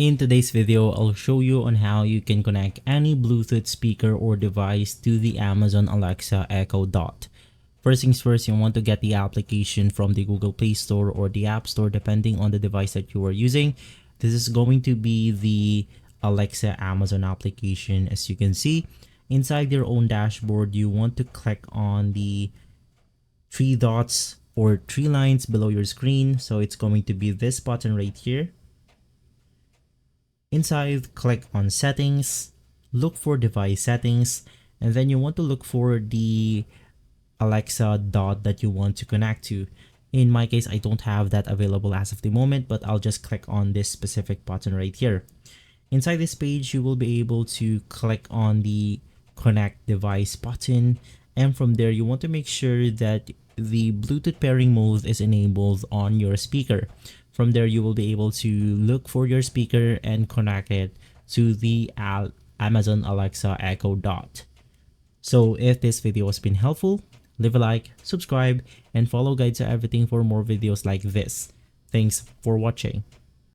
In today's video, I'll show you on how you can connect any Bluetooth speaker or device to the Amazon Alexa Echo Dot. First things first, you want to get the application from the Google Play Store or the App Store depending on the device that you are using. This is going to be the Alexa Amazon application. As you can see, inside your own dashboard, you want to click on the three dots or three lines below your screen. So it's going to be this button right here. Inside, click on settings, look for device settings, and then you want to look for the Alexa dot that you want to connect to. In my case, I don't have that available as of the moment, but I'll just click on this specific button right here. Inside this page, you will be able to click on the connect device button, and from there you want to make sure that the Bluetooth pairing mode is enabled on your speaker. From there, you will be able to look for your speaker and connect it to the Amazon Alexa Echo Dot. So if this video has been helpful, leave a like, subscribe, and follow Guide to Everything for more videos like this. Thanks for watching.